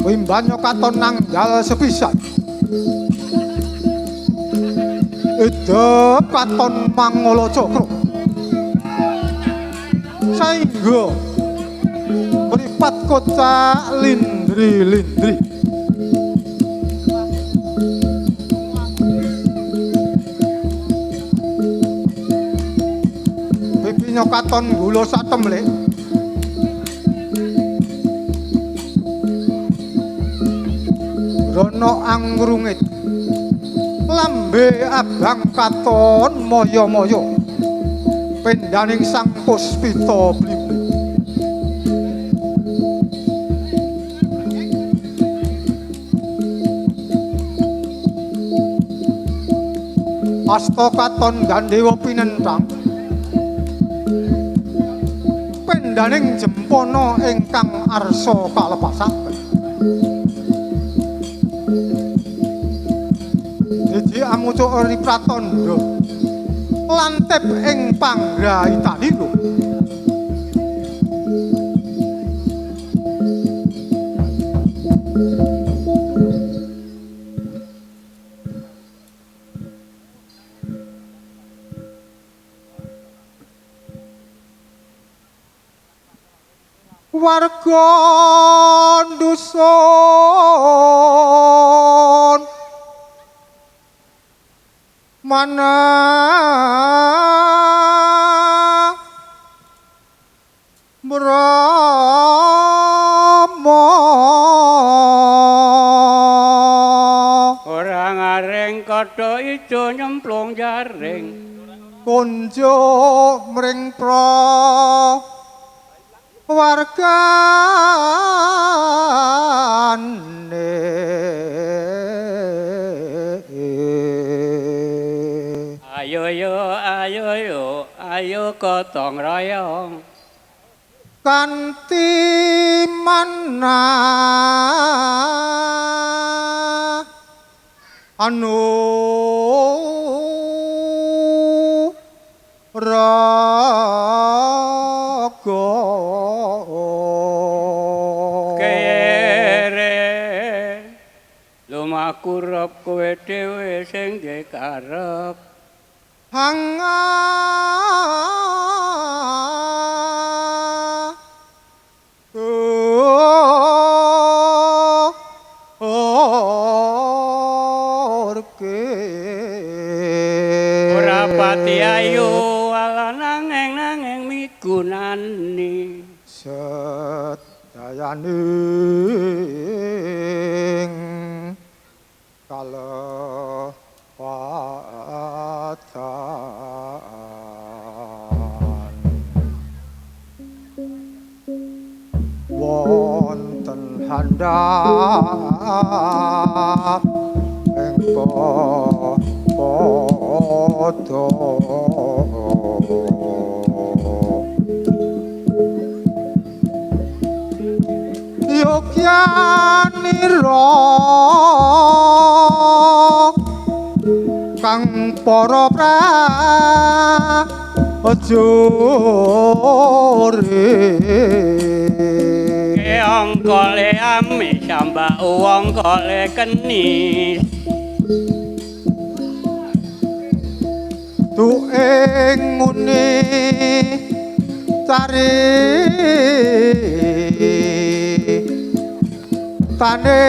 Wimbanyo katon nanggal sepisan Edep katon mangala cakra saingga mripat kocak lindri-lindri pipinya katon gula satemlek rono angrungit lambe abang katon moyo-moyo pendaning sang puspita blimbing asta katon gandhewa pinenthang pendaning jempana ingkang arsa kalepasaken Diji amucuk ri pratandha lantip ing panggrahitanira warga dusun mana Brahma ora ngaring kodho ijo nyemplung jaring konjo mring wargane ayo gotong royong kanthi mana anu raga kere lumaku rep kowe dhewe sing dikarep hanga ora pati ayu ala nanging migunani sedayaning kalewatan wonten handap ing padha yogyanira kang para prajure keong kole ame sambak wong kole kenis tuing ngune cari tane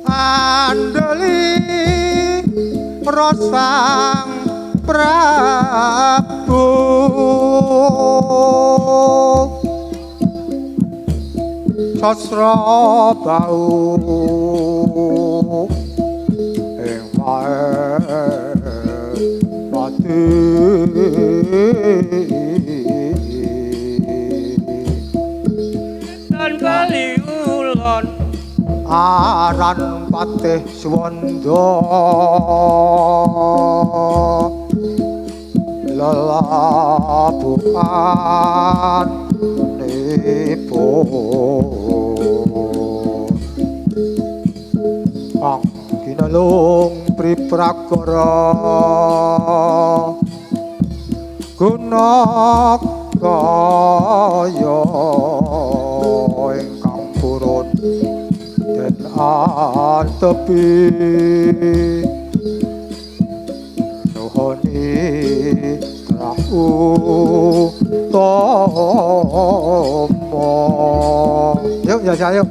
andeli prosang Prabu sasra bau ing mati lan bali ulon aran patih swanda lelabuhan nipo kang kinalung priprakara gunakaya ingkang purun den antepi nuhoni trahu tomo yuk ya yuk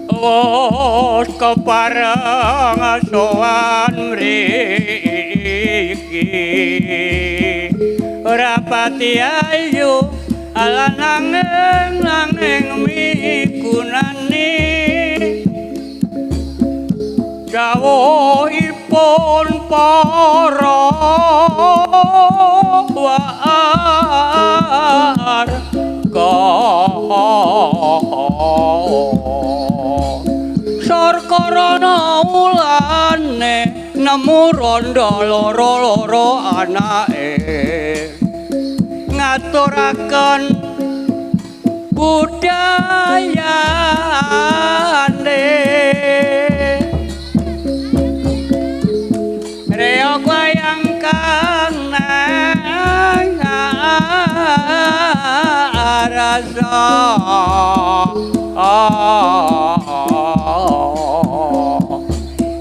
wis kepareng sowan mriki ora pati ayu alananging migunani dawuhipun para warga sarkarana ulane nemu randha loro-loro anake ngaturaken budayane reog wayang kang rasa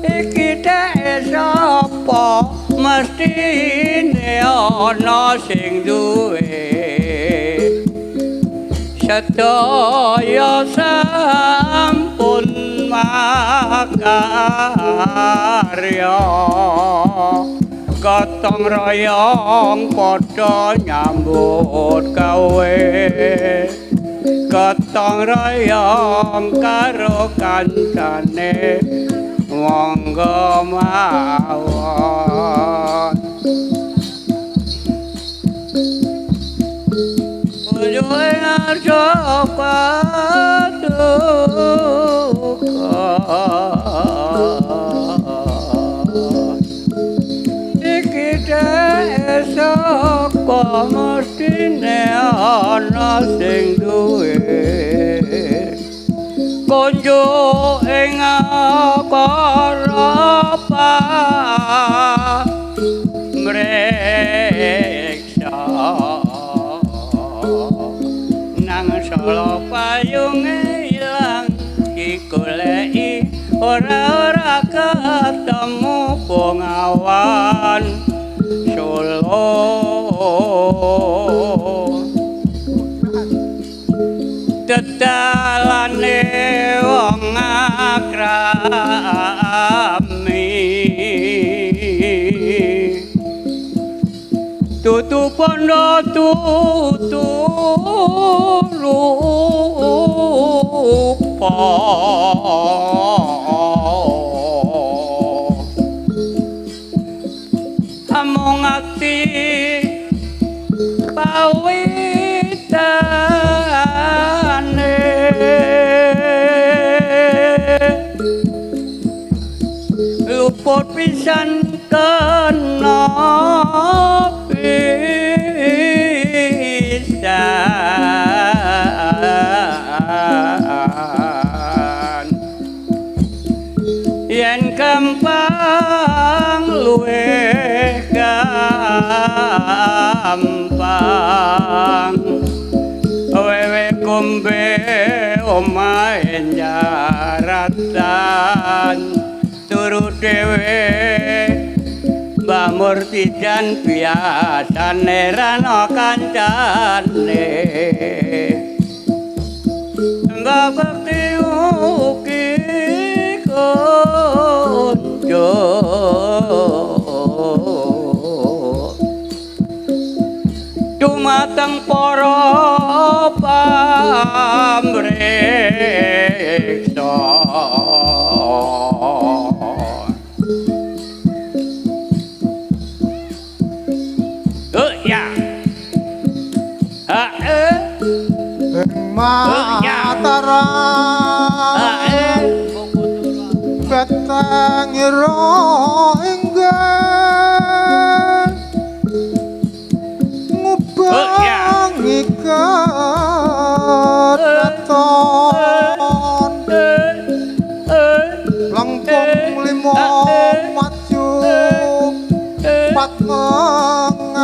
iki dhek sapa mestine ana sing duwe sedaya sampun makarya gotong royong padha nyambut gawe gotong royong karo kancane monggo mawon ujung coba iki sapa mestine ana sing duwe konjo ing para mreksa nang sala payunge ilang digoleki ora ketemu Bengawan Solo dedalane wong akrami tutu pondo tutu rupa among ati pawitane luput pisan kena pisan yen gampang luwih gampang wewe kombe omahe jaratan turu dhewe Mbah Murtidan biasane rano kancane Mbah Bekti ugi konco dumateng para pamriksa ya Mataram petang ira enggal ngubang ikatan langkung limo maju pat mengane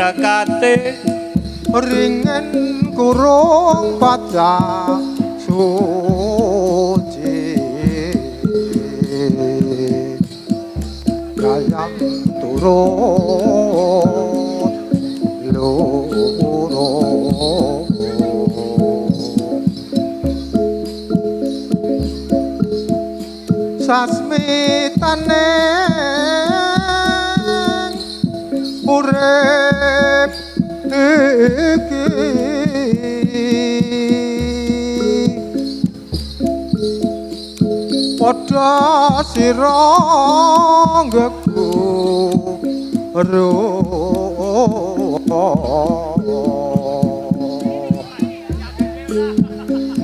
kakate ringen kurung pacak suci gayam turun loro sasmitane urip iki padha sira nggeku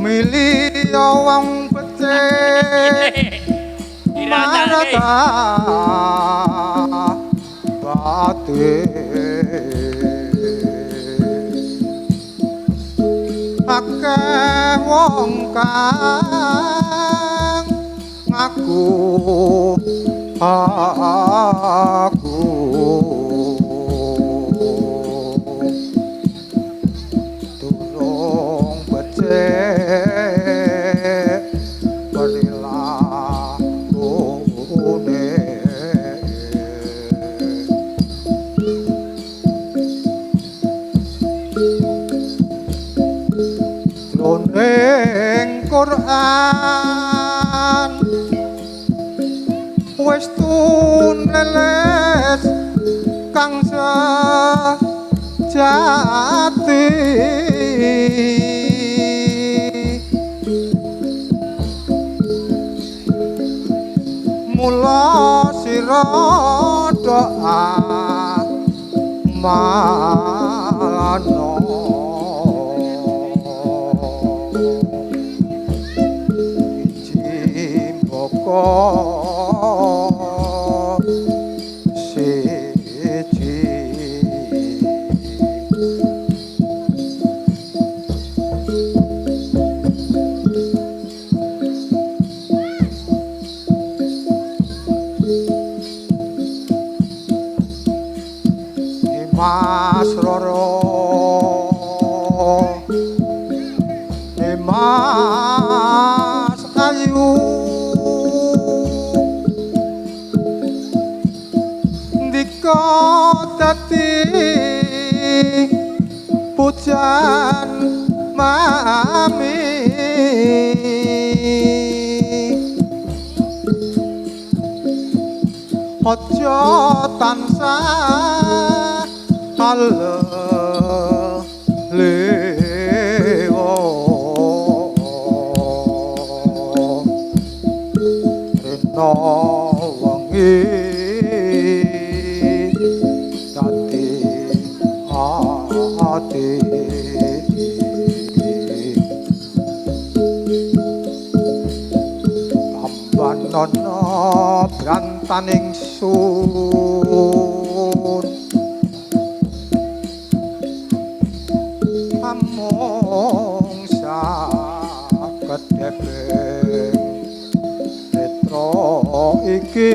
milih wong becik marata akeh wong kang ngaku aku durung becik perilakune jroning Quran wis tuneles kang sejati mula sira doa malano jimbaka siji Mas Roro Mas Ayu Dika dadi pujan mami aja tansah lewo rena wengi dadi ati tambanono brantaning sun among saged debeng netra iki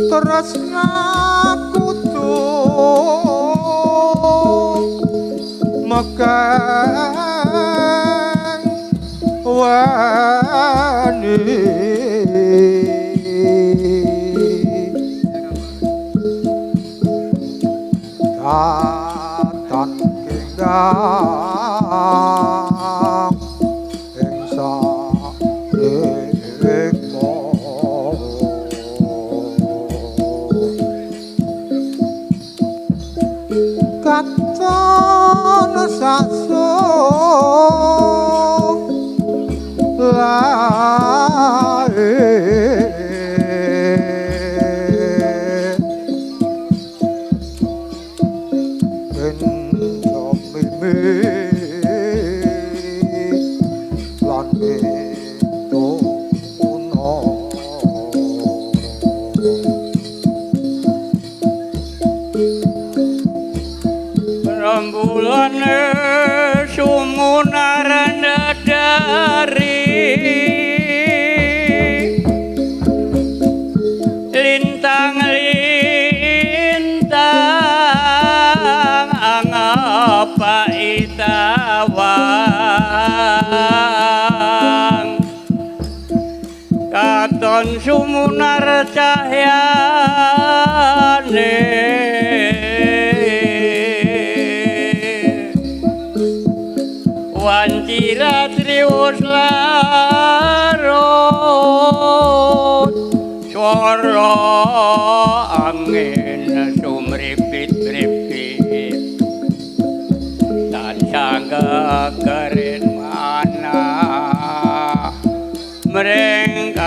tresnaku megang wani katan kenggang ing sarengko katon sasun lae ben mimi kulane sumunaran dari lintang-lintang angapa itawang katon sumunar cahyane wancira triwus larut swara angin sumripit-ripit tansah gegerin manah merengkang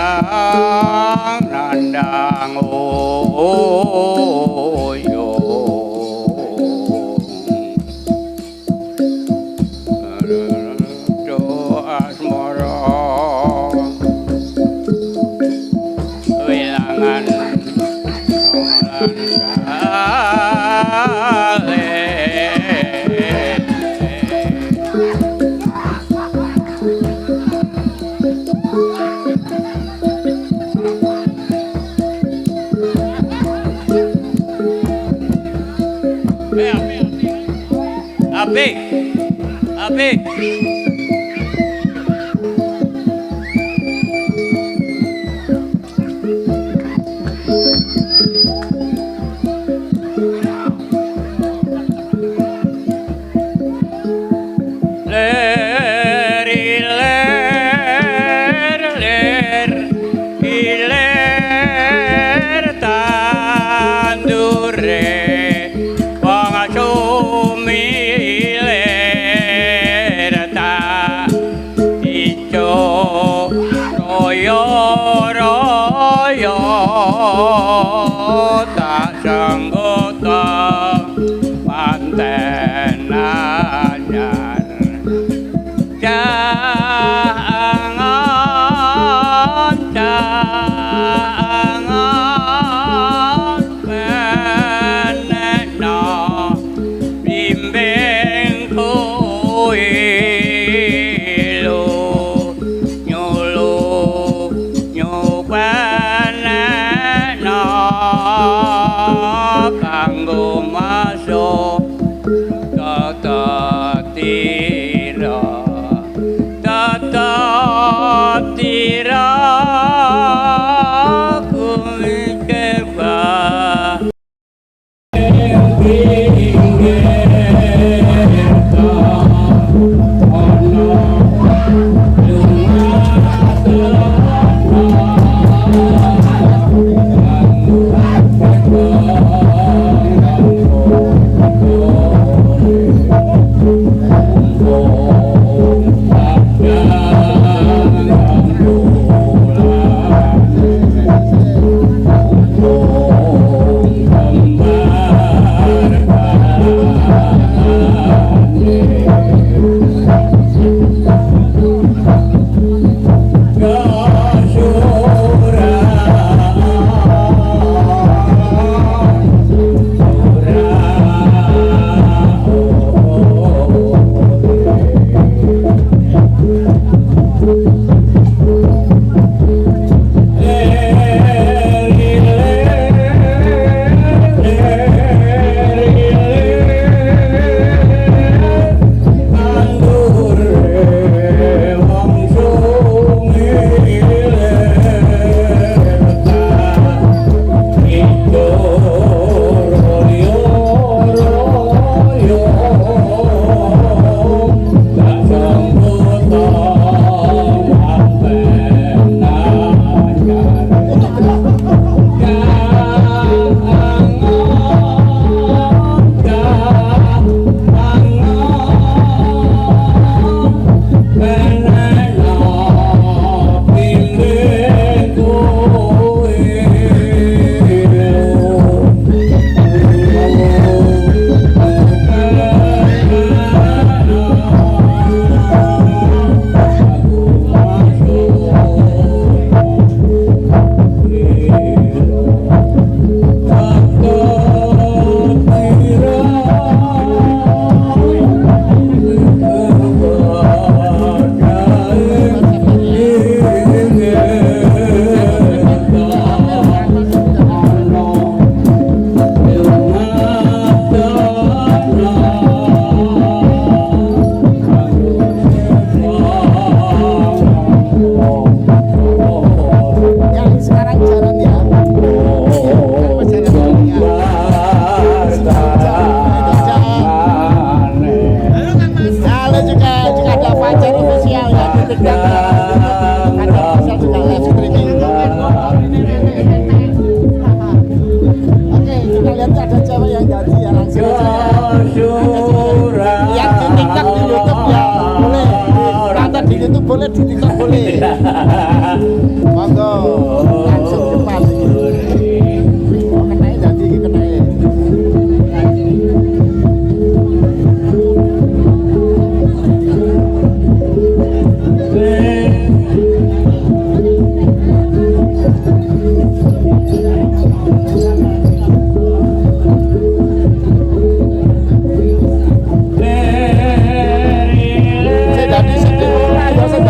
nandang doa asmara wilangan Api, api. Ler, iler, tandure, wong sumiler ta ijo royo tak sanggota panten anyar jangan menekno bimbing kowe lo nyulu nyupenekno kanggo masuk tata tira kumikeba Hãy subscribe cho kênh Ghiền Mì Gõ để không bỏ lỡ ini ada cewek yang jadi ya langsung aja ya. Yang di TikTok di YouTube ya boleh, nonton di YouTube boleh, di TikTok boleh. Monggo langsung cepat ini. Oh kenai jadi kenai.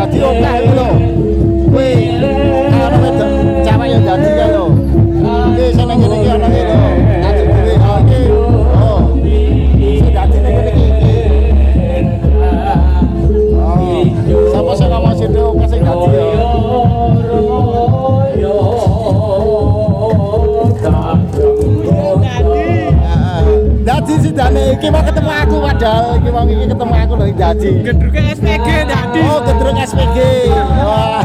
Jadi oke itu loh. Wih, kalau itu cewek yang jadi kan loh. Wih, seneng gini gini orang itu. Nanti gue oke. Oh, sudah jadi gini gini. Oh, siapa sih ngomong situ kasih jadi ya. Dadi sih Dani, iki mau ketemu aku padahal iki mau iki ketemu aku loh Dadi. Gendruke SPG Dadi. Oh, gendrung SPG. Wah.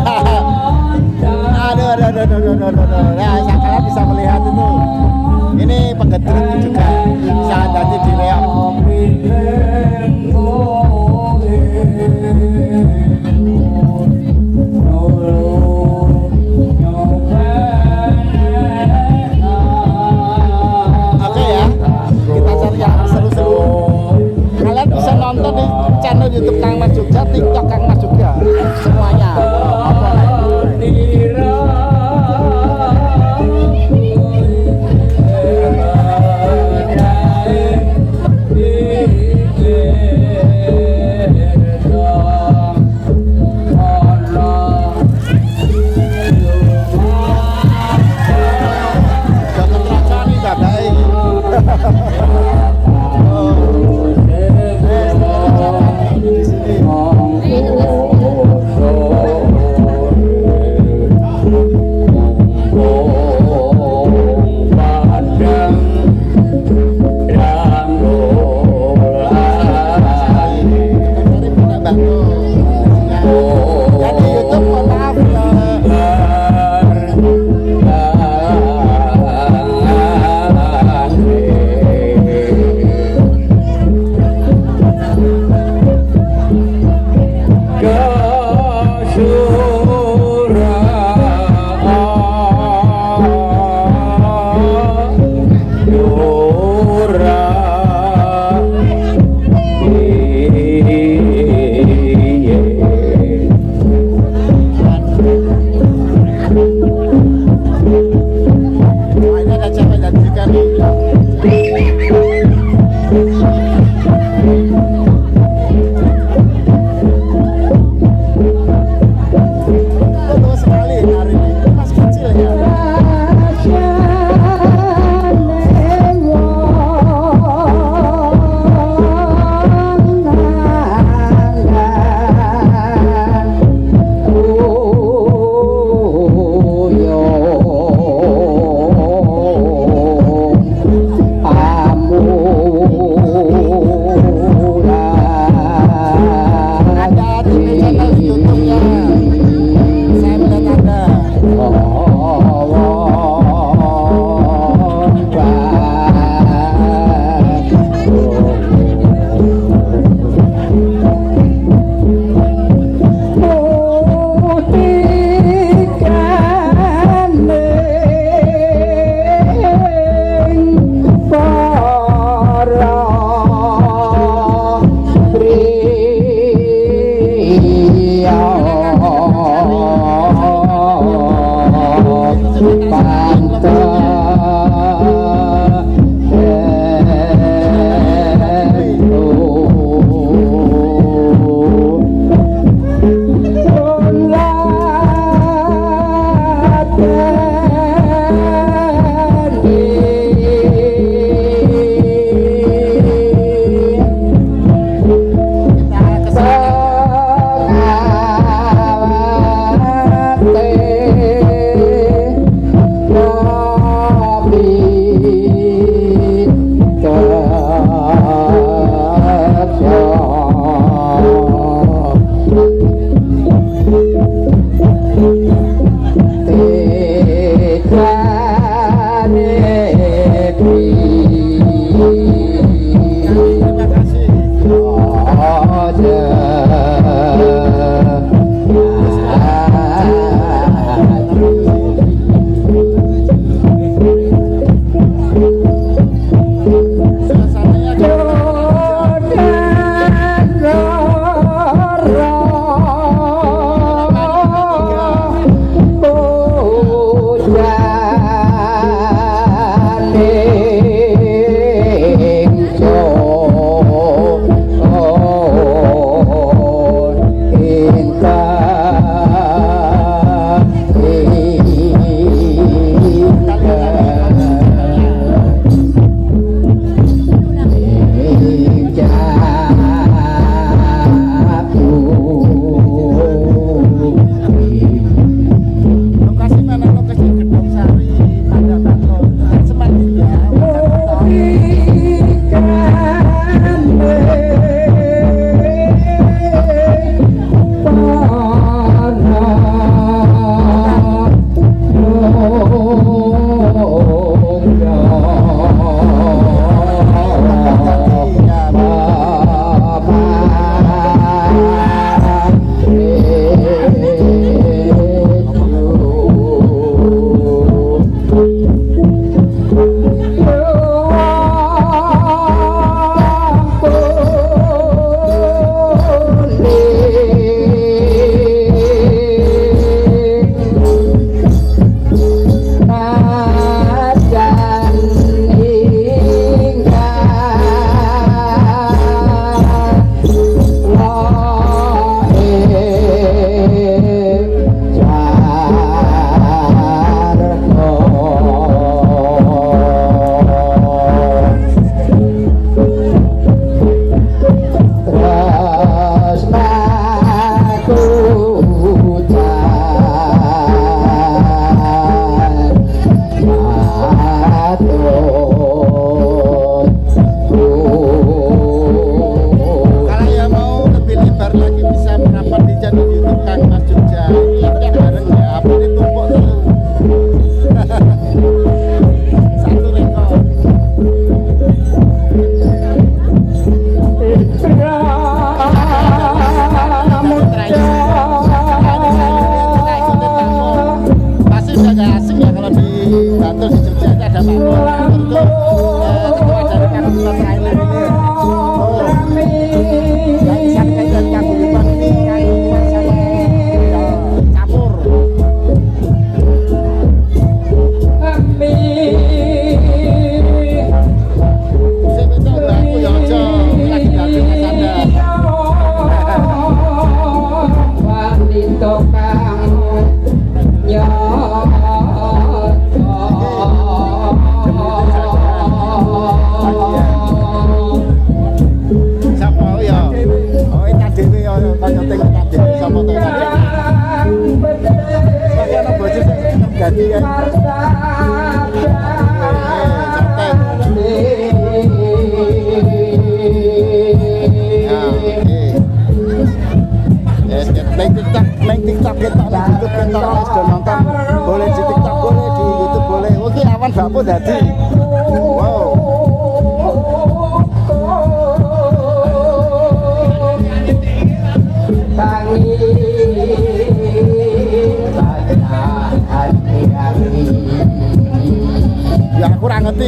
Aduh. Nah, kalian bisa melihat itu. Ini pengendrung juga. Saat Dadi di reok. Nonton di channel YouTube Kang Mas Jogja, TikTok Kang Mas Jogja, semuanya.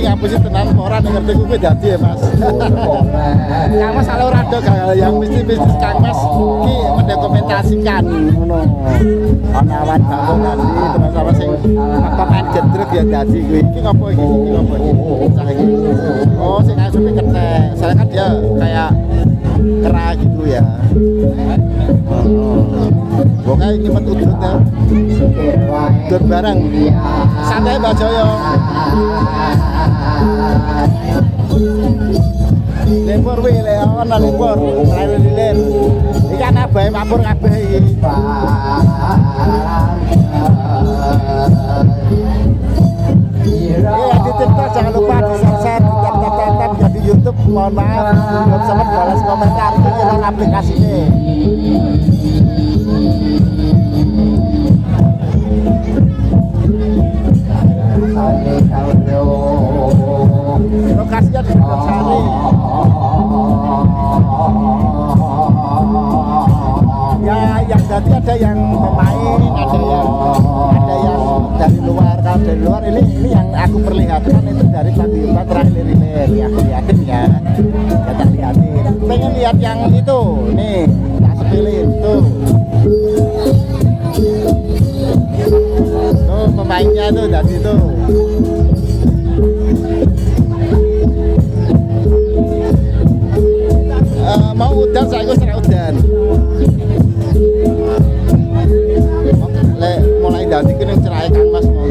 ngapusi tenan orang yang ngerti gue jadi ya mas. Kang Mas kalau rada yang mistis-mistis Kang Mas ini mendokumentasikan ngono. Ana awan bangun tadi terus apa sing apa main jedrek ya jadi gue iki ngopo iki ngopo iki. Oh sing asupe ketek. Soalnya kan dia kayak kera gitu ya. Pokoknya ini udut ya. Udut bareng. Santai Mbak Joyo. Lempur wi le ana lempur, lalu lilir. Iki ana bae mapur kabeh iki. Iya di TikTok jangan lupa di subscribe, di tap di YouTube. Mohon maaf belum sempat balas komentar dengan aplikasinya. Lokasinya di Dekat Sari. Ya, yang tadi ada yang pemain, ada yang dari luar. Kalau dari luar ini yang aku perlihatkan itu dari pagi-pagi terakhir ini. Aku lihatin ya, ya tak lihatin. Pengen lihat yang itu, nih, tak sepilin tuh. Tuh pemainnya tuh dari itu. Mau udan saya serah udan. Mulai dari kini cerai Kang Mas mau.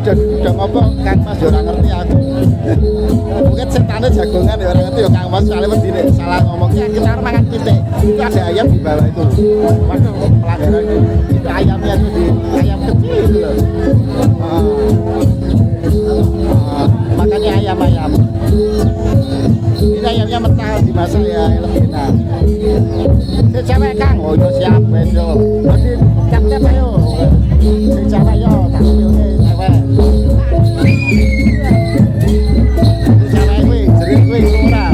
Udah ngomong Kang Mas orang ngerti aku. Mungkin setannya jagongan ya orang ngerti ya Kang Mas soalnya berdiri salah ngomongnya kita harus makan titik. Itu ada ayam di bawah itu. Waduh pelanggaran itu ayamnya itu di ayam kecil itu loh. Makanya ayam-ayam. Ini ayamnya mentah dimasak ya lebih enak. Si cewek Kang, oh yo siap bedo. Jadi cap-cap ayo. Si cewek yo tak pilih cewek. Si cewek kuwi, jerit kuwi ora.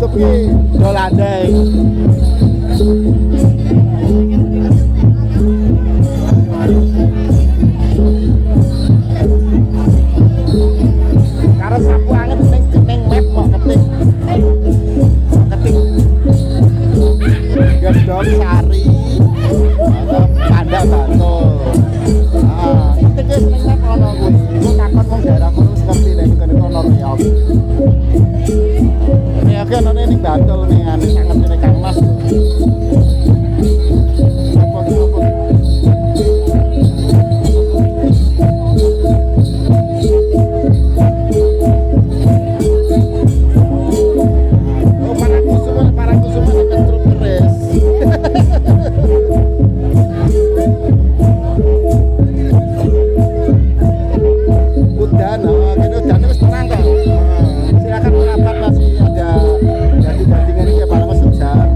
YouTube ini udah landai. Karena sapu angin neng web kok ketik Gendong Sari atau Pandak Bantul. Nah, ketiknya seneng web ono kuwi. Iku takon wong daerah kono seperti nek kono reok. Oke, nonton ini Bantul nih, sangat ini Kang Mas. Oh, para kusuma akan terus beres. Udan, udan terus tenang kan. Silakan merapat masih ada. Jadi bandingan ini ya paling hujan.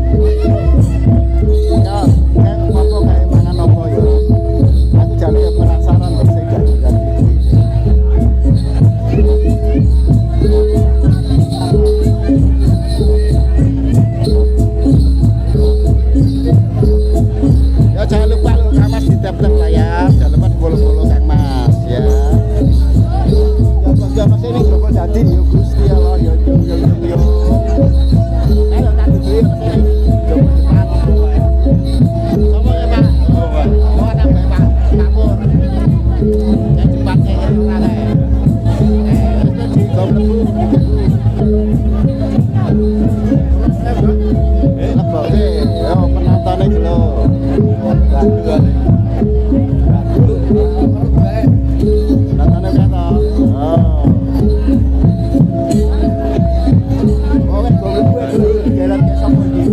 Datane kata. Oh, wes gue jalan ke sopo iki.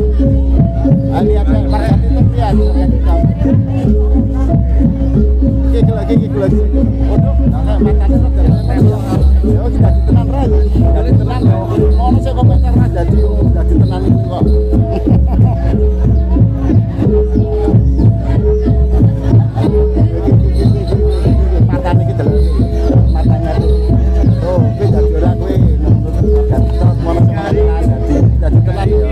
Ali apa market itu ya Iki lagi. Waduh, nah matane kok ya kita ditenan ra. Jadi tenan yo. Ono sing komentar ra dadi tenan iki kok. Matane iki delok. Matanya tuh. Oh, kowe dadi ora kowe dan terus mono sekali dadi tenan yo.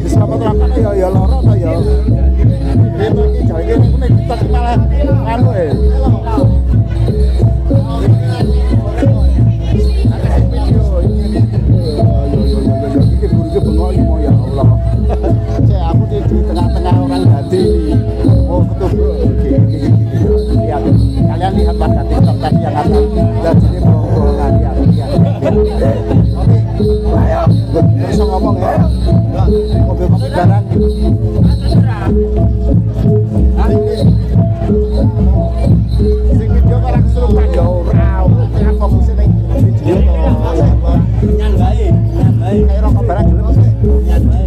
Selamat terangkan ya loro to ya. Itu iki jare nek kita malah anu aku di tengah-tengah orang dadi. Oh, betul. Lihat. Kalian lihat pada TikTok tadi yang ada dadi bongkrongan lihat. Oke. Ayo. Terus ngomong ya. Mobil barang. Sing video ora kesurupan ya ora. Ya fokus ning video to. Nyan bae. Kayak rokok barang gelem mesti. Nyan bae.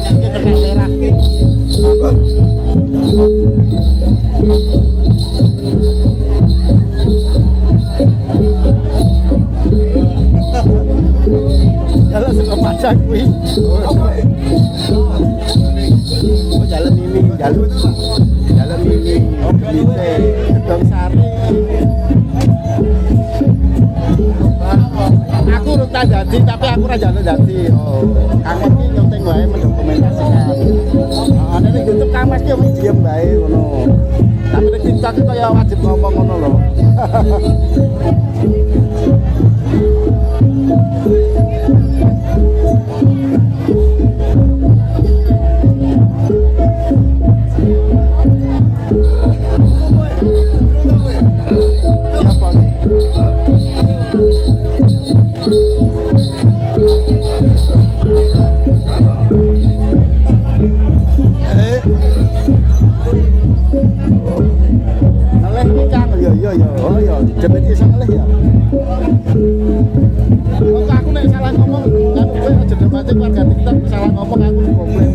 Iki kena merah iki. Jalan suka pajak kuwi. Oh, jalan ini, jalan ini. Oh, Blite, Gedong Sari. Aku rutan dadi, tapi aku ora jalan dadi. Oh, Kang Mas iki nyontek wae mendokumentasikan. Ana ning YouTube Kang Mas ki wis diem wae ngono. Tapi ning TikTok ki kaya wajib ngomong ngono lho. Jepit iso ngelih ya. Kok aku nek salah ngomong, kan kowe aja debate keluarga TikTok salah ngomong aku komplain.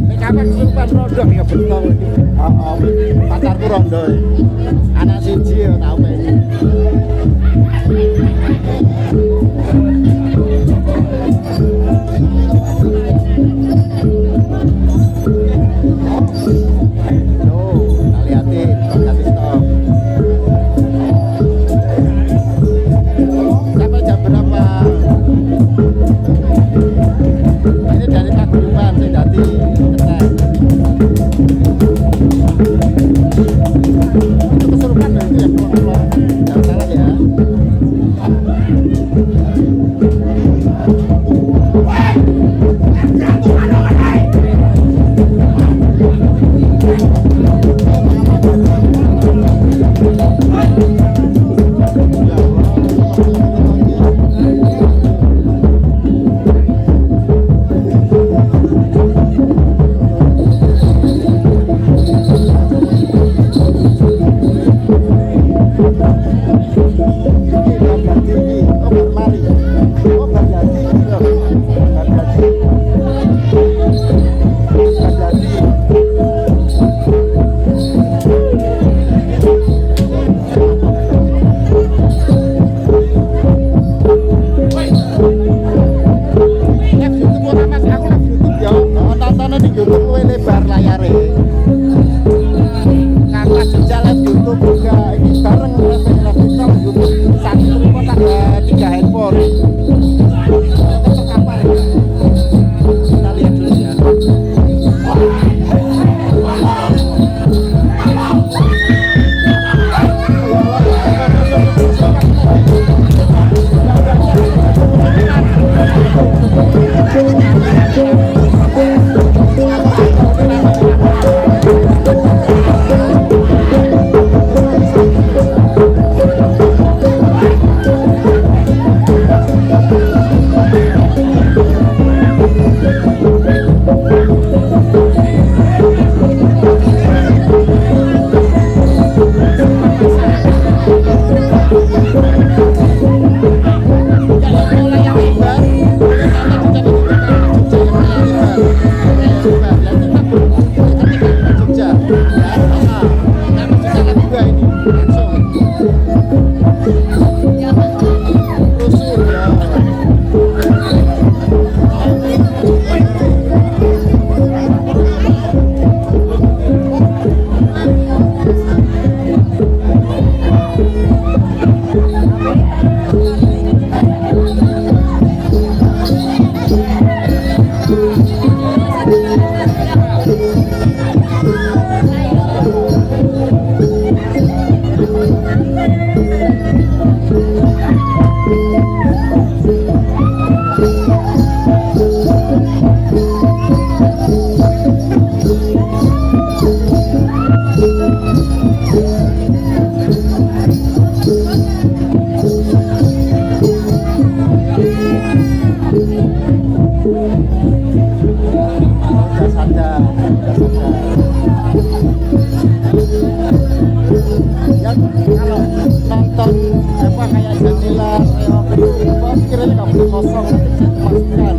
Nek kapan kesurupan rondo ya betul iki. Heeh. Pacarku rondo. Anak siji ya tau pengen. Sampai jam berapa? Ini dari Paguyuban saya dadi Ketek. Itu kesurupan itu ya keluar-keluar. aja. Ya, sama. Kita masih sangat juga ini. Langsung. Rusuh ya. Ya, kalau nonton apa kayak Janila, kayak apa pikirannya nggak boleh kosong, nanti bisa dimasukkan.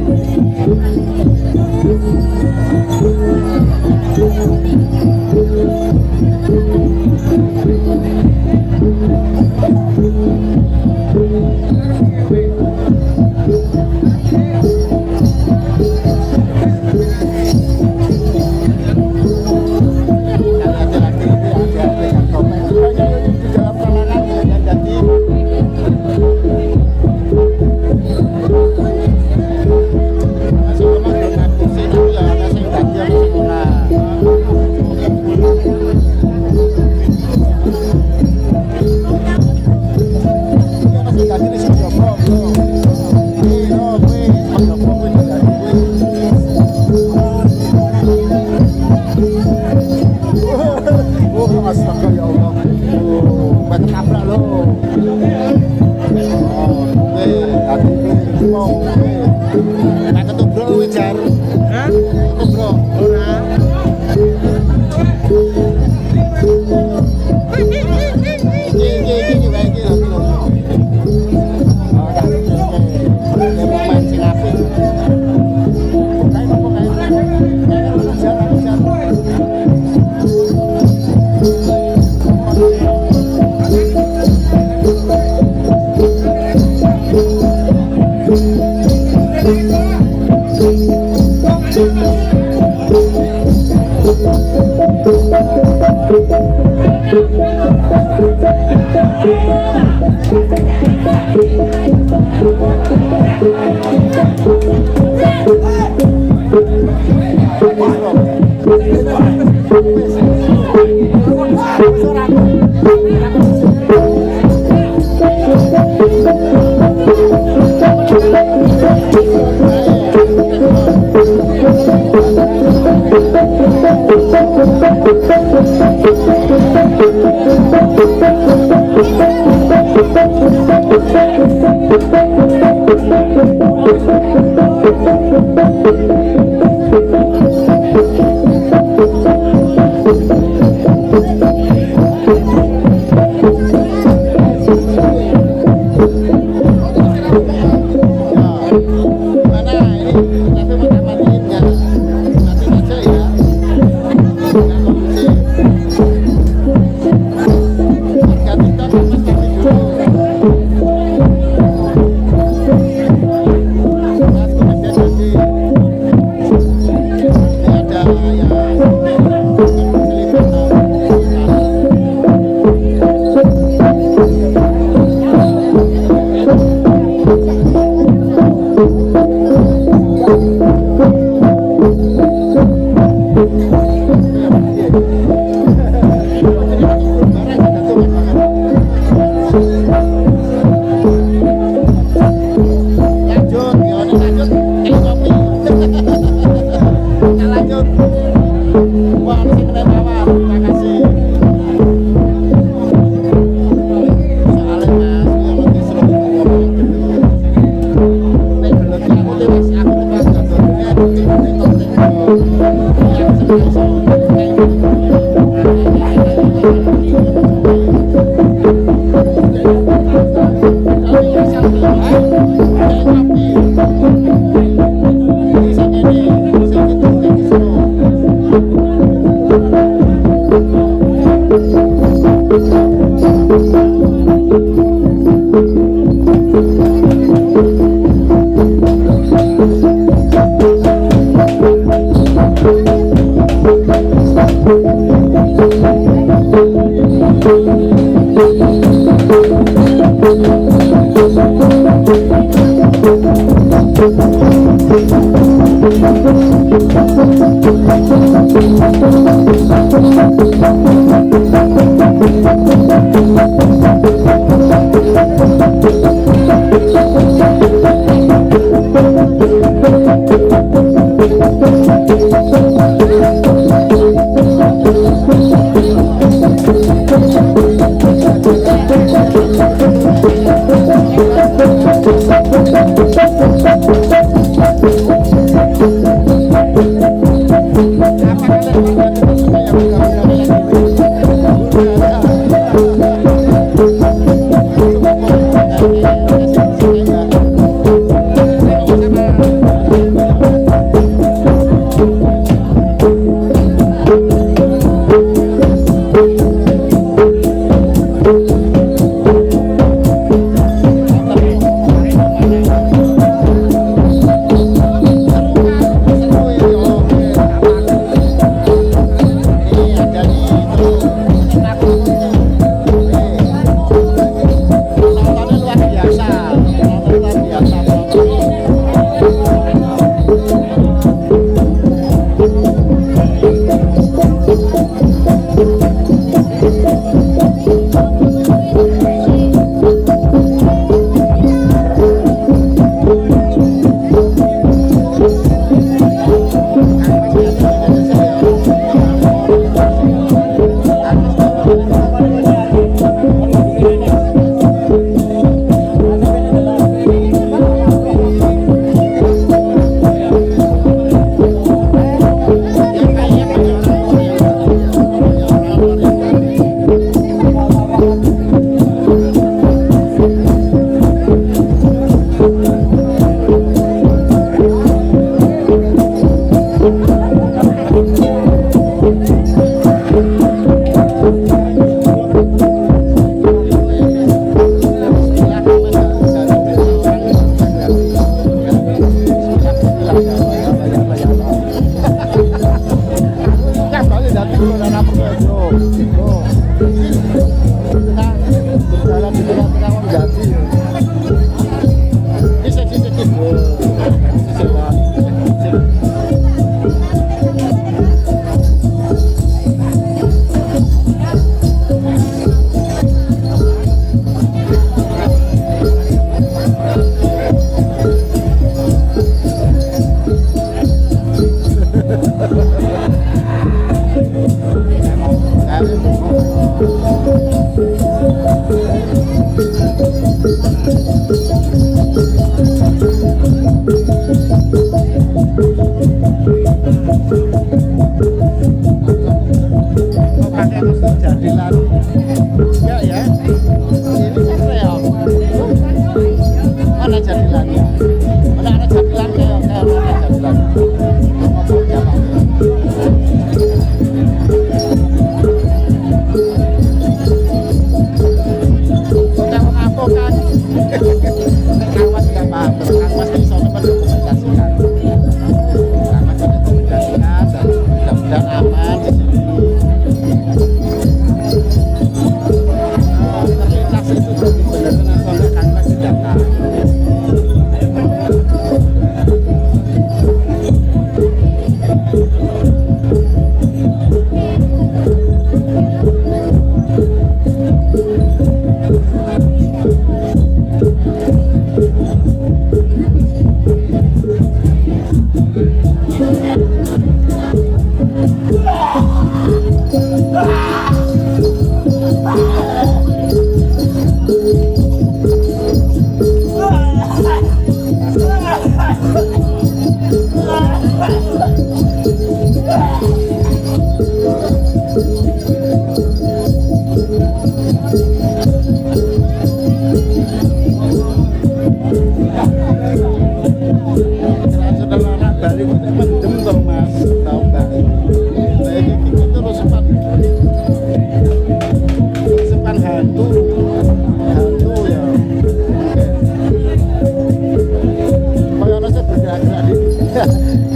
Astaga ya Allah. Banyak tabrak lo. Tak ketubruk kowe jar. Hah? Ketubruk. Ora. Iki wae iki lho. Oh, tak ketubruk. Main sing apik. Kae opo kae? Kae ono jar.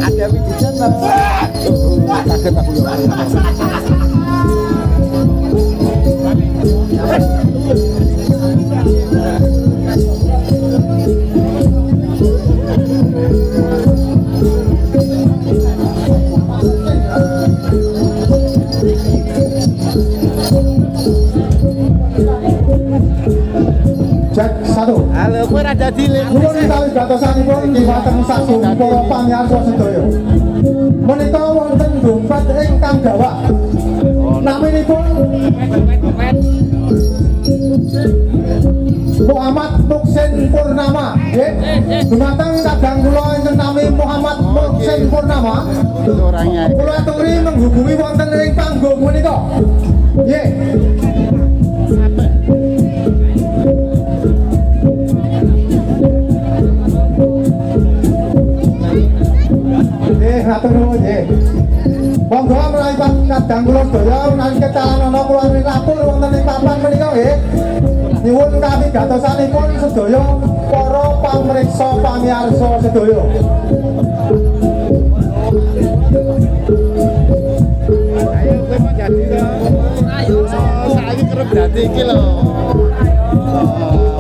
Ada wijitan kaget aku ya. dadi Nuwun kali gatosanipun dhumateng saking para pamirsa sedaya. Menika wonten dompet ingkang gawak. Naminipun Muhammad Muksin Purnama, nggih. Dumateng kadang kula enten nami Muhammad Muksin Purnama. orangnya. Kula aturi menghubungi wonten ing panggung menika. Nggih. Hatur nuwun nggih. Monggo mlampah kadang kula sedaya menawi kecalanan ana kula lapor wonten ing papan menika nggih. Nyuwun kami gatosanipun sedaya para pamriksa pamirsa sedaya. Ayo kowe mau jadi to. Ayo saiki kerep dadi iki lho.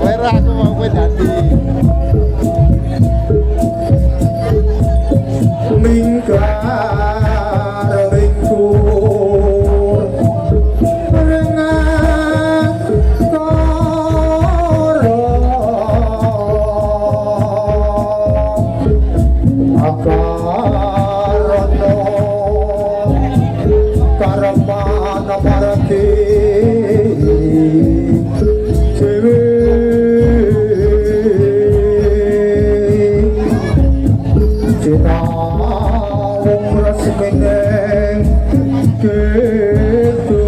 Ora aku mau kowe dadi. Mingkar ringkur renang koro akarono karamana parati dewe Cina wong resmeneng gitu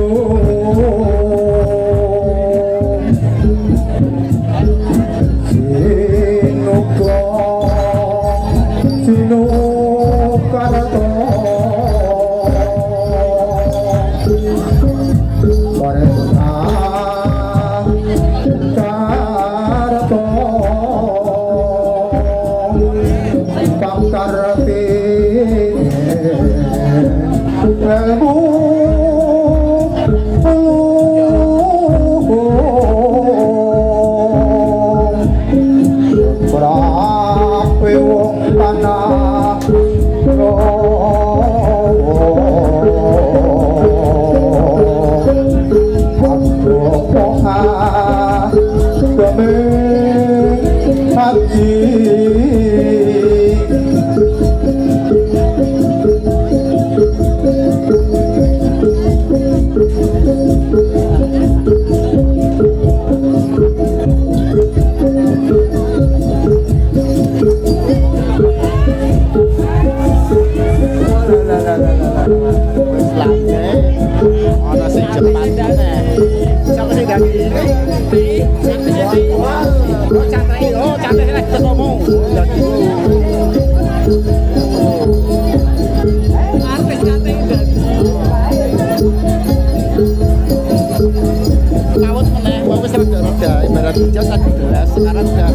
Sinuklo Sinukarto Parena Karto Pangkarti Elmu Prape wong tanah Aku poha Demi hati Wis lane. Ana sing cepat meneh. Siapa sing dadi ini? Oh, cantik lek ngomong. Dadi. Artis cantik. Kawat meneh, wis rada-rada ibarat hijau tadi gelas sekarang udah.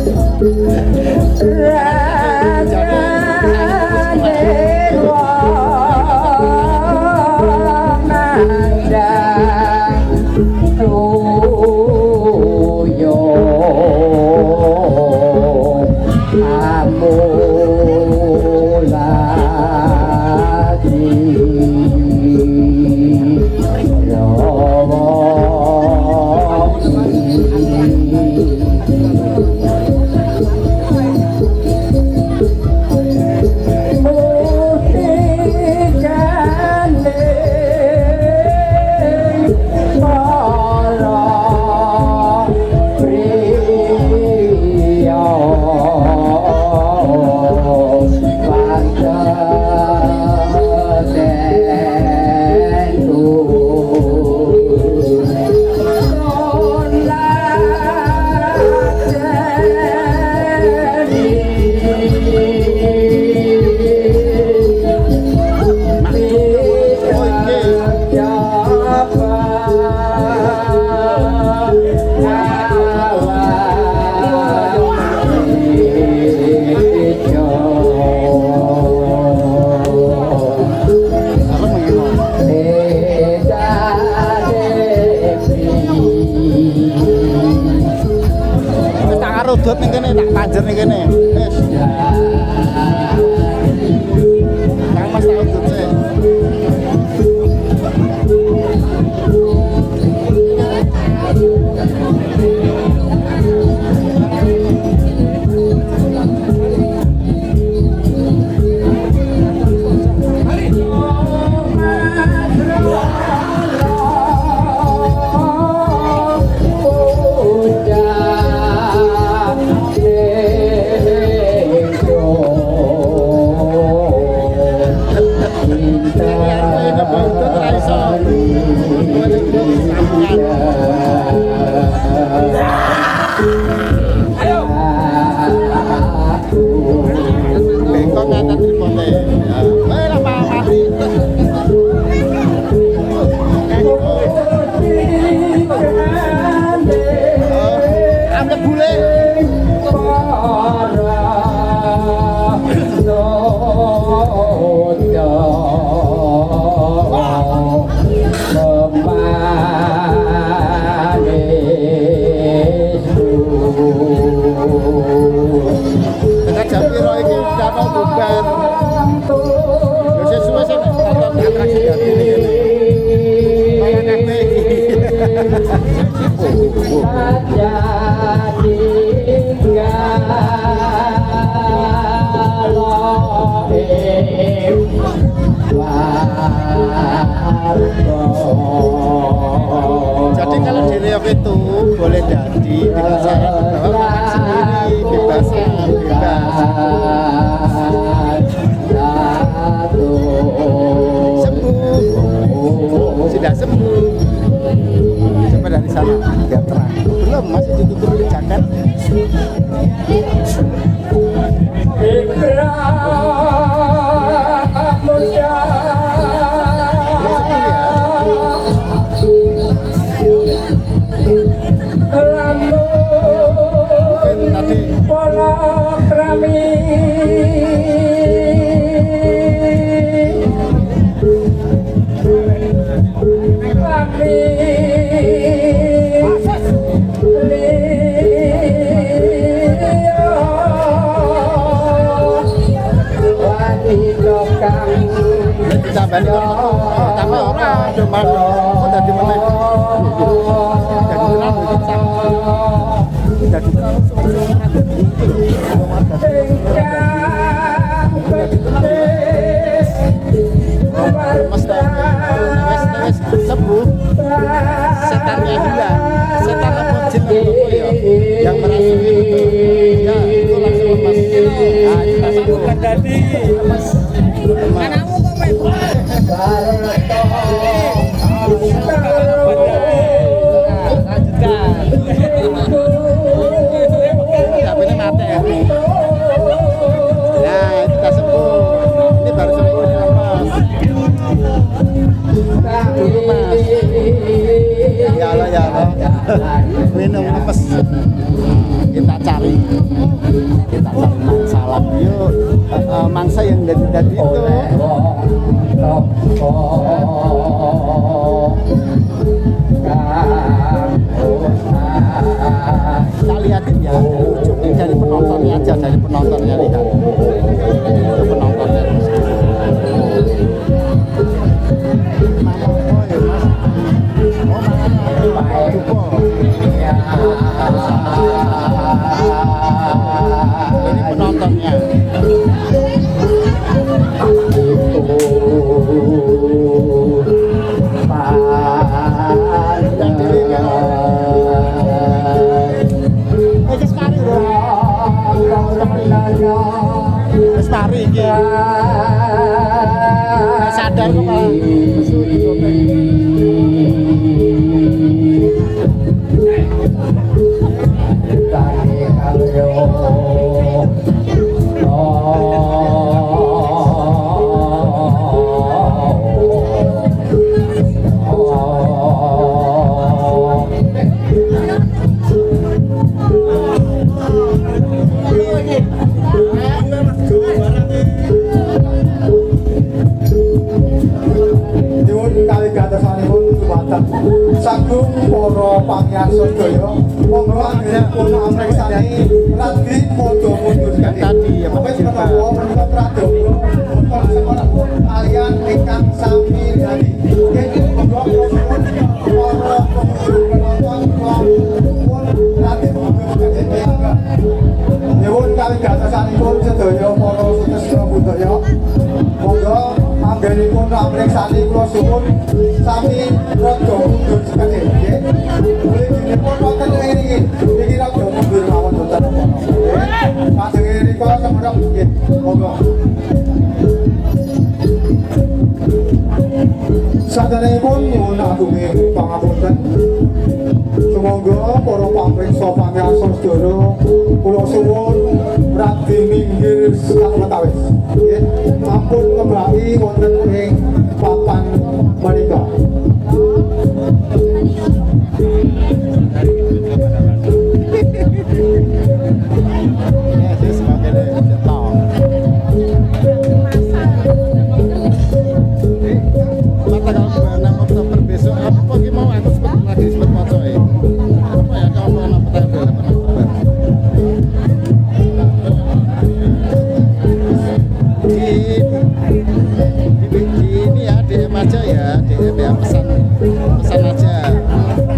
itu boleh jadi dengan syarat bahwa makan sendiri bebas bebas. Sembuh, sudah sembuh. Coba dari sana lihat terang. Belum, masih ditutup di jaket. Tadi tambah orang cuma kok tadi meneh jadi terang jadi wes sembuh setannya hilang setan apa jin apa yang merasuk itu ya itu langsung lemas nah kita sambungkan tadi lemas anakmu kok ini mati ya. Nah, itu sudah sembuh. Ini baru sembuh ini lemas. Dulu mas. Ya Allah. Minum lemes. Kita cari mangsa lagi yuk. Mangsa yang dari itu. Kita lihatin ya, dari penontonnya aja, dari penontonnya lihat. Itu penontonnya. Ini penontonnya. Lestari iki. Sadar kok malah mesuri kopeng. Sagung para pangiyarsa sedaya monggo anggenipun amreksani ragi padha mundur Tadi ya Mas Jirpa. menika pradaya konsemen kalian ingkang sami dari nggih monggo para penonton pun ragi mundur nyuwun kawigasanipun sedaya para sutresna budaya monggo anggenipun amreksani kula suwun sami rada mundur sekedhik nggih. Mulih dinipun wonten ngriki iki rada mundur mawon boten apa-apa. Nggih. Panjenengan rika semerap nggih. Monggo. Saderengipun nyuwun agunging pangapunten. Sumangga para pamriksa pangiyarsa sedaya kula suwun radi minggir sakmetawis. Nggih. Ampun ngebaki wonten ing papan menika. Ini ya DM aja ya, DM ya pesan aja.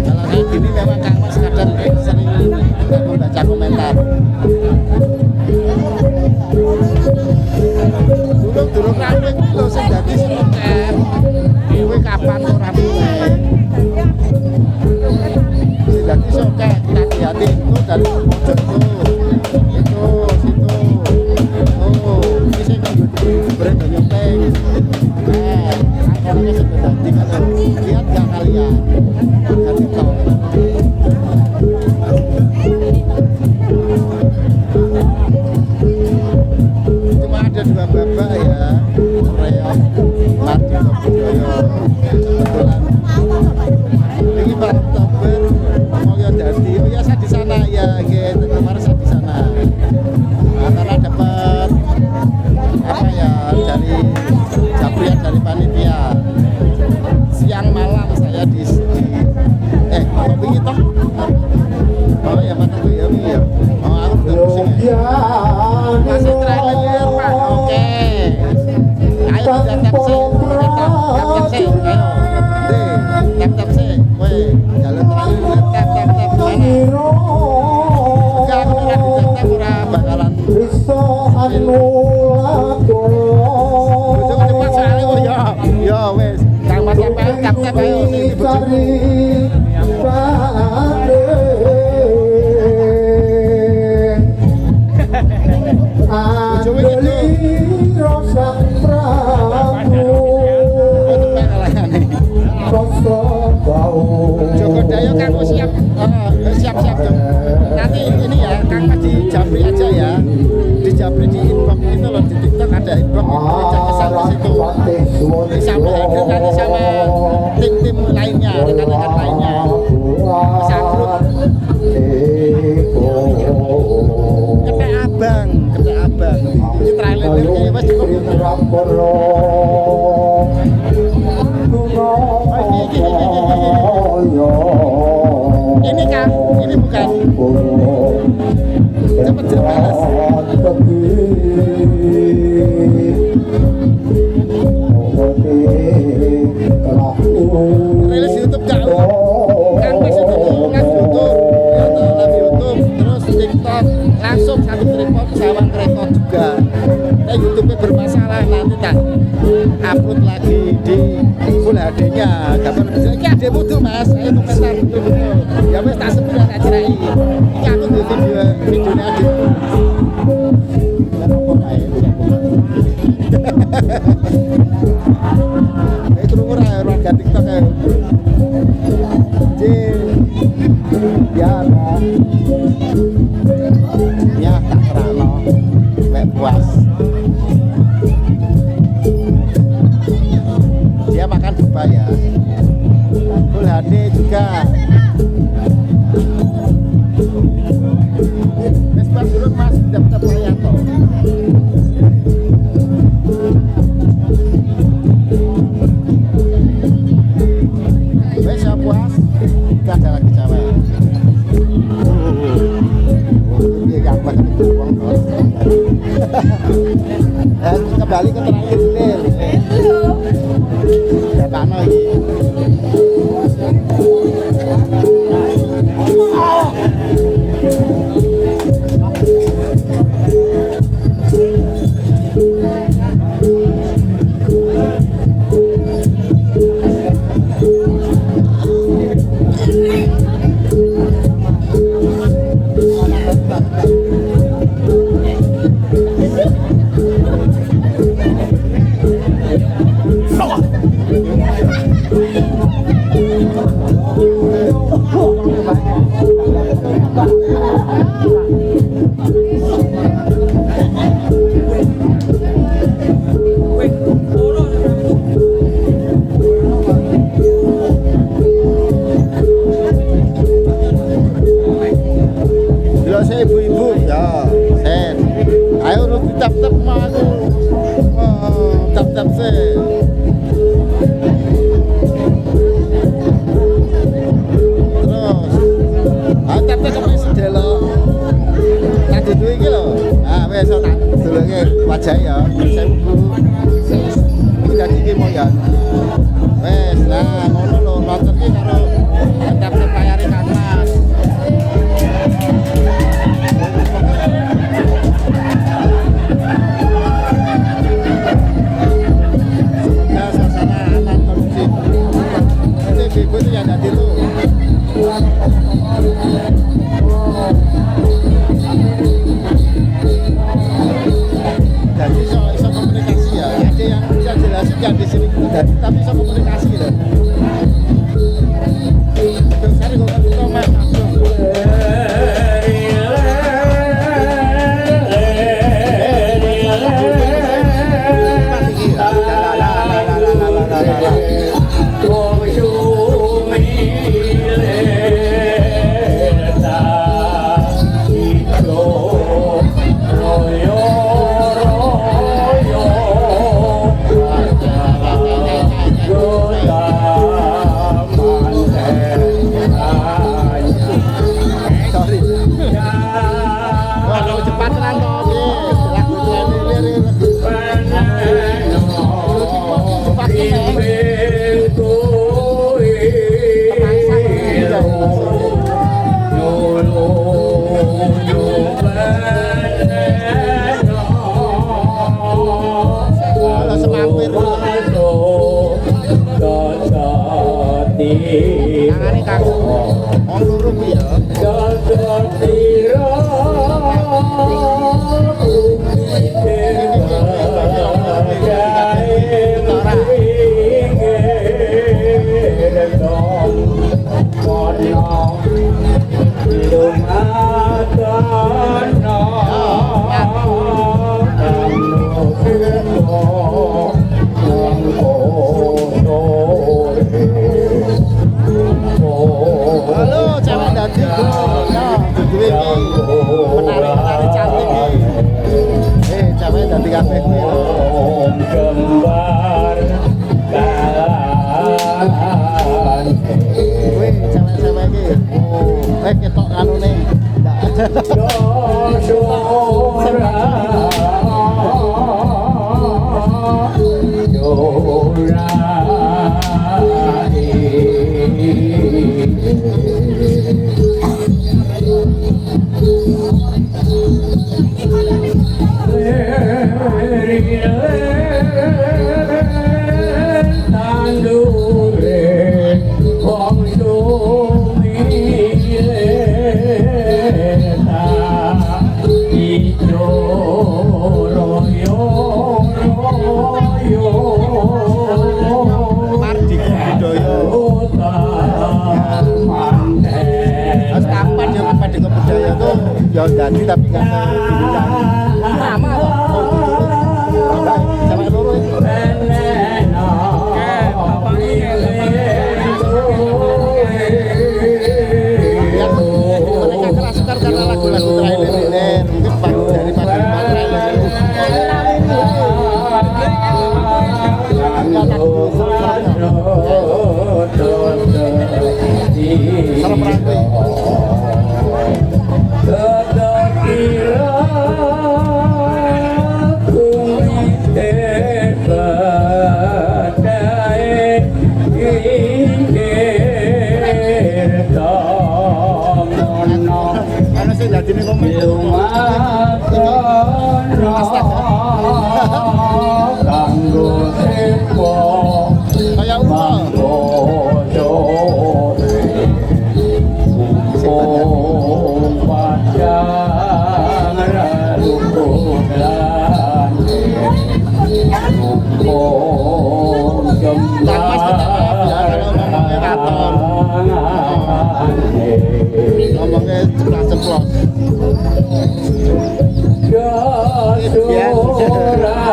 Kalau kayak gini memang Kang Mas kadang sering membaca komentar. Durung rame kuwi lho sing dadi sing kapan ora rame. Sing dari pojok itu situ ini sih berat nyopeng akhirnya sudah tadi kalau lihat nggak kalian ganti tol cuma ada dua bapak ya reok Martin Bodoyo kebetulan ini Pak Oktober mau ya jadi oh ya saya di sana ya gitu kemarin saya di sana karena dapat apa ya dari jabrian dari panitia siang malam saya di kopi kita oh ya mana tuh ya ya oh aku udah pusing ya masih trailer Pak oke ayo tap sih ayo tap sih weh jalan trailer tap mana enggak aku udah di tap udah bakalan bojone cepat soalnya oh ya wes kang Mas tap ayo sing dibojone Joko Dayo Kang siap siap dong. Nanti ini ya Kang di Japri aja ya. Di Japri di inbox itu loh di TikTok ada inbox itu pesan di situ. Sama hadir nanti sama tim-tim lainnya, rekan-rekan lainnya. Bisa grup. Kete abang. Ini trailernya Mas cukup. Ini Kang, ini bukan. Cepet balas. Rilis YouTube jauh. Kang Mas itu live YouTube, live YouTube, terus TikTok, langsung satu tripod sawang rekod juga. YouTube-nya bermasalah nanti tak upload lagi di Full HD-nya. Kapan bisa? Ini ada mutu Mas, saya komentar betul-betul. Ya wes tak sebut tak cerai. Ini aku di videonya ada. Ini kerungu warga TikTok ya. Ya lah. Ya tak terano. Lek puas. Dia makan bebaya. Full HD juga. Mas dulu Mas dapat bayar toh. Wes ya puas. Enggak ada lagi cewek. Dia gampang itu uang toh. Kembali ke terakhir nih. Ya Pak Noy. Wajah ya, saya udah gigi mau ya. Wes lah, ngono lo nonton ki karo tetap bayari Kang Mas. Jadi iso komunikasi ya. Ada yang bisa jelasin yang di sini itu jadi tapi iso komunikasi gitu. Terus saya kok kita mas. Sorry. Wah, kalau cepat tenan toh. Lagu lirik. Kalau semampir tangane kaku. Oh loro ya. Halo, cewek dadi ya, duwe iki. Menari cantik iki. Cewek dadi kabeh kuwi lho. Kuwi cewek-cewek iki. Ketok kanune. Mardi budaya. Terus kapan ya Mardi budaya tuh ya jadi tapi kan pilihan. Sama kok. Enggak, sama loro itu. Ya, mereka kerasukan karena lagu-lagu trailer ini mungkin bagus dari trailer ini. Salam rangkai. Ana sing dadi ning komen. Kayak ngomongnya ceplos-ceplos. Cekeli.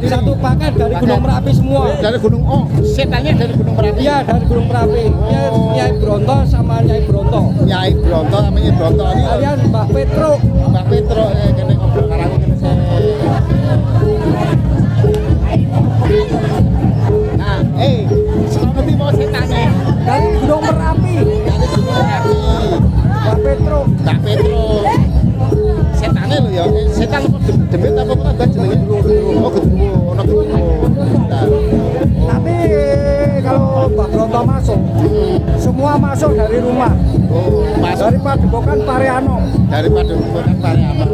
Jadi Satu paket dari Gunung Merapi semua. dari Gunung setannya dari Gunung Merapi. Iya, dari Gunung Merapi. Nyai Bronto sama Nyai Bronto. Nyai Bronto namanya Bronto ini. Kalian Mbah Petro. Mbak Petro kene ngobrol karo aku kene saya. Nah, selamat mau setannya. Dari Gunung Merapi. Dari Gunung Merapi. Mbah Petro. Mbak Petro. Setannya lho ya, setan apa demit apa apa jenenge? Oh, gedungmu, ono gedungmu. Nanti kalau Mbah Bronto masuk, semua masuk dari rumah. Oh, masuk Dari Padepokan Pariano. daripada bukan Pariano.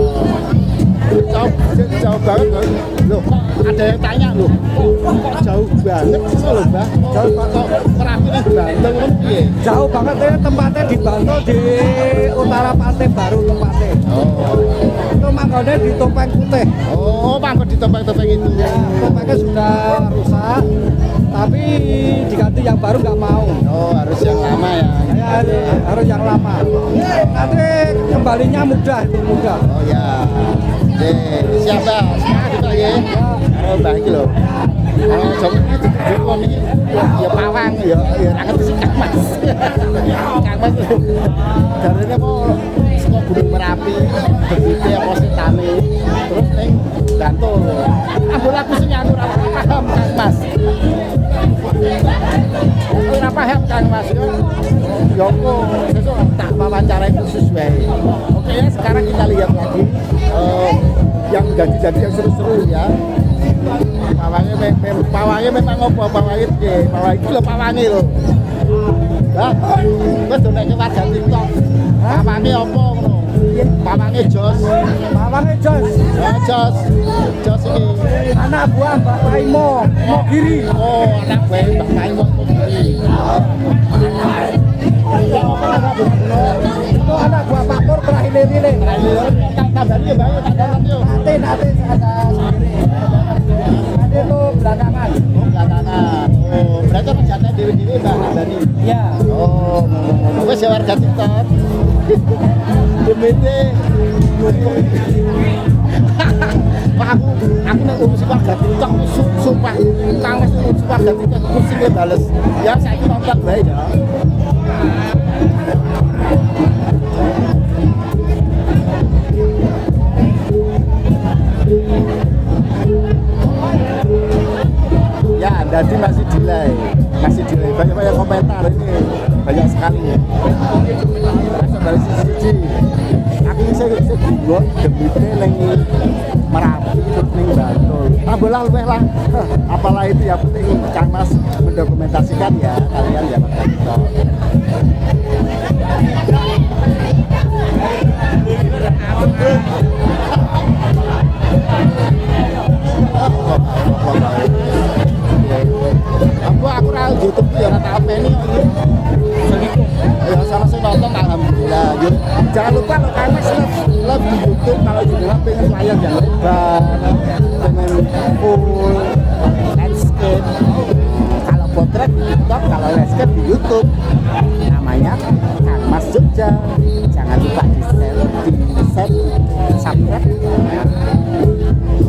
Jauh banget loh, kok ada yang tanya loh, kok jauh banget sih loh Mbak? Jauh banget, Merapi nih Banten kan piye? Jauh banget ya, tempatnya di Bantul di utara Pantai Baru tempatnya. Itu manggonnya di Topeng Putih. Oh, mangkok di topeng-topeng itu. Ya, topengnya sudah rusak, tapi diganti yang baru nggak mau. Oh, harus yang lama ya. Ya, harus yang lama. Nanti kembalinya mudah itu mudah. Oh ya. Siap Mbak, semangat kita ya. Karo Mbak iki lho. Kalau jom iki dikon iki ya pawang ya ra ngerti sih Kang Mas. Kang Mas. Jarene mau saka Gunung Merapi, debite apa setane. Terus ning Bantul. Ampun aku sing anu ora paham Kang Mas. Ora paham Kang Mas yo. Yo kok sesuk tak wawancarai khusus wae. Oke ya, sekarang kita lihat lagi yang jadi yang seru-seru ya. Pawangnya memang apa? Pawangnya piye? Pawang iki lho pawange lho. Lah, wis do nek warga TikTok. Pawange apa ngono? Pawange Jos. Pawange Jos. Ya Jos. Jos iki Anak buah Mbak Paimo, Mogiri. oh, anak bae Mbak Maimo Mogiri. Itu anak buah Pak Pur terakhir ini. Tak tambani ya Mbak, tak tambani yo. Nanti ada sendiri. Nanti itu belakangan. Oh, belakangan. Oh, berarti rencana dewe-dewe Mbak tambani. Iya. Oh, wes ya warga TikTok. Demete Pak aku nek urusi warga TikTok sumpah Kang Mas urusi warga TikTok pusing le bales. Ya saiki nonton bae ya. Ya, jadi masih delay. Banyak komentar ini, banyak sekali. Rasa dari sisi aku bisa buat demite ning Merapi terus ning Bantul. Tambahlah luweh lah. Apalah itu ya penting Kang Mas mendokumentasikan ya kalian ya Mas TikTok. Aku ra YouTube ya ora tak openi kok iki. Ya sama sing nonton alhamdulillah. Yuk, jangan lupa lo Kang Mas love di YouTube kalau juga pengen layar yang lebar, pengen full landscape. Kalau potret di TikTok, kalau landscape di YouTube. Namanya Kang Mas Jogja. Jangan lupa di-share, subscribe.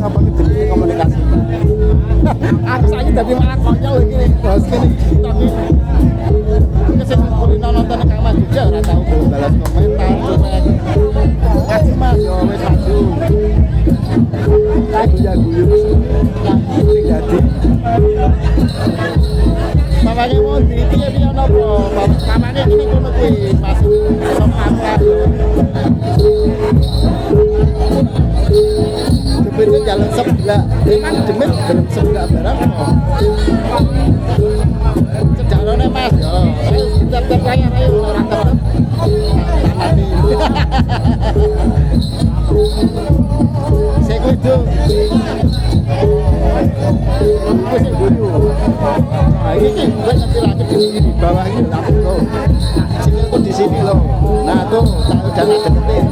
Apa gitu komunikasi. Aku saiki dadi malah konyol iki bos kene TikTok iki. Kesek kulino nonton Kang Mas Jogja ora tau balas komentar cuek. Kasih Mas yo wis maju. Aku ya guyu. Sing dadi. Mamane mau piye napa? Mamane iki ngono kuwi Mas. Sama aku. Demit jalan sebelah, memang demit belum sebelah barang. Cedarone Mas, yo. Ayo tetep layar ayo ora tetep. Tamani. Saya kudu. Wis guyu. Nah, ini gue nanti lagi di bawah ini aku tuh. Sikilku di sini loh. Nah, tuh udah ada deketin.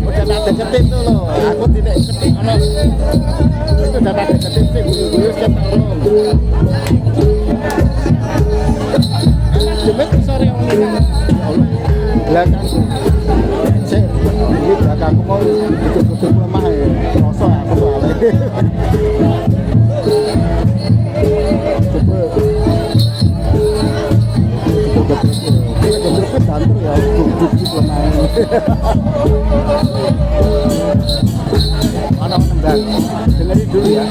Udah ada deketin tuh loh. Aku tidak deketin ono. Itu udah ada deketin sih guyu-guyu ketok loh. Enak demet sore ini. Belakang. Cek, ini belakangku mau tutup lemah ya. Kosong aku soalnya. Mana menendang? Dengerin dulu ya.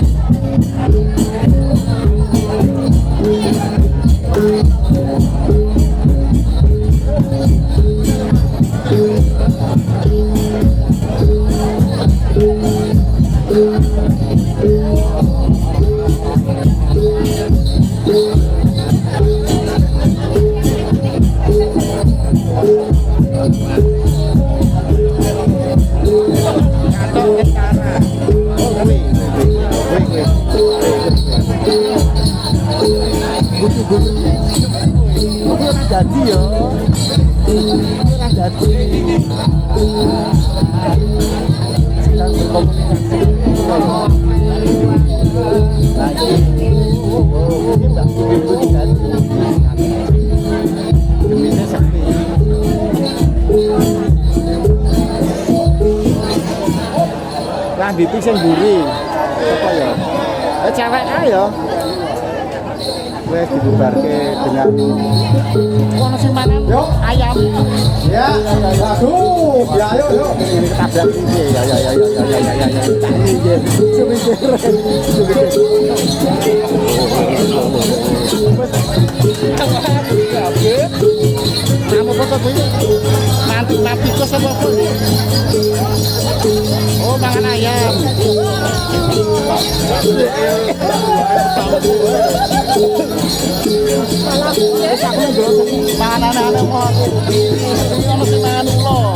Jadi ya, jadi sedang berkomunikasi lagi. Tidak begitu jadi deminya sepi. Lanjut sing mburi apa ya? Cewek ayo. Wes dibubarke dengan Kono sing manen Yuk. ayam. Ya, aduh, ya ayo yuk. ini ketabrak ini ya. Kamu foto kuwi. Nanti tikus apa apa? Oh, mangan ayam. Mangan anak-anak mau aku. Ini ono sing mangan ulo.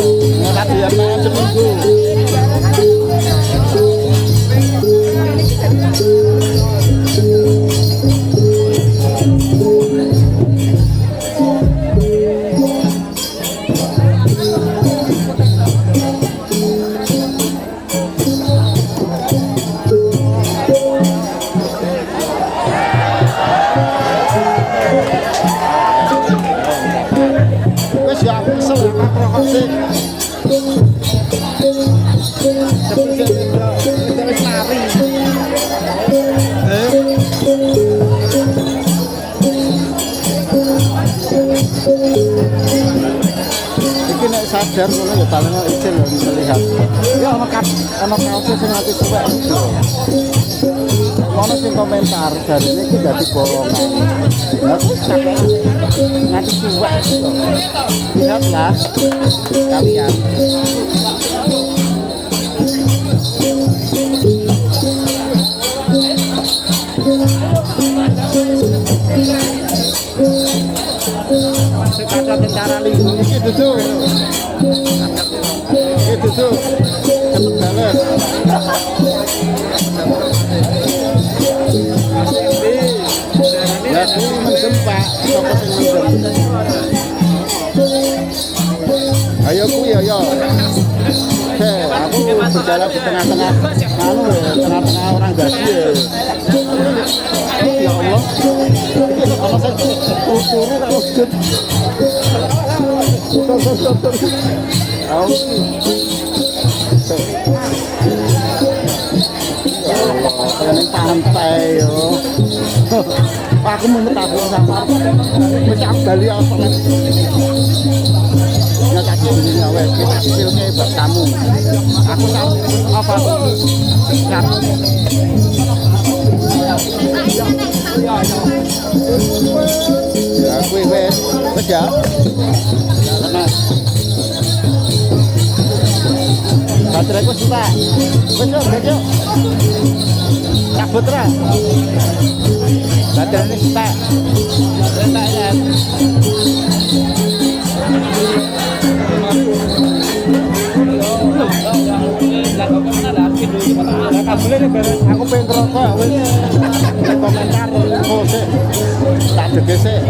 Tadi yang mangan seminggu. Wes ya kesel ya Pak rokok sih. Seperti wis mari. Iki nek sadar ngono ya paling icil lho melihat. Ya ono kaos sing ati suwek. Ono sing komentar dari iki dadi borongan. Ya wis sampe ngati suwek. Lihatlah kalian. Sekata tentara lingkungan iki dudu. Iki dudu. Cepet banget. Ya kuwi mendem Pak, sapa sing mendem. Ayo kuwi ayo. Oke, aku berjalan di tengah-tengah tengah-tengah orang gaji ya. Ya Allah. Kalau saya turu kalau sujud. Ini pantai yo. Aku mau metabur sama pecah gali apa ya tadi ini ya wes kita hasilnya buat kamu. Aku tahu apa kamu. Ya aku wes ya. Bateraiku suka. Besok. Cabut lah. Baterainya suka. Rentaknya. Aku pengen rokok. Komentar. Tak dege sih.